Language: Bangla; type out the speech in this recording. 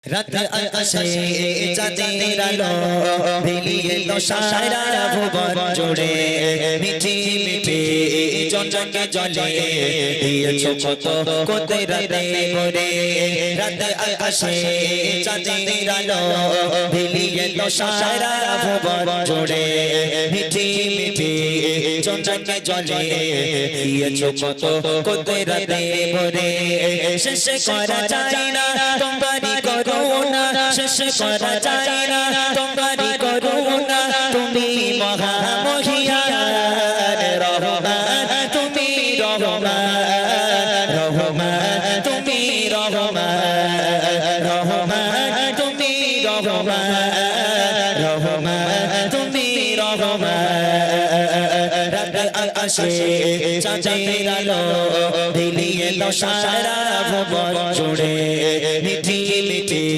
রাত আকাশে চাঁদের আলো বিলিয়ে তো সারা ভুবন জুড়ে মিঠি মিঠি জঞ্জকে জলে দিয়েছো কত কুদরতে ভরে রাত আকাশে চাঁদের আলো বিলিয়ে তো সারা ভুবন জুড়ে মিঠি মিঠি জঞ্জকে জলে দিয়েছো কত কুদরতে ভরে শেষ করা যায় না তোমারি করুণা শেষ করা যায় না তোমারি করুণা তুমি মহা মহিয়ান রহমান তুমি রহমান রহমান তুমি রহমান রহমান তুমি রহমান রহমান তুমি রহমান রাত আকাশে চাঁদের আলো বিলিয়ে তো সারা ভুবন জুড়ে মিঠি মিঠি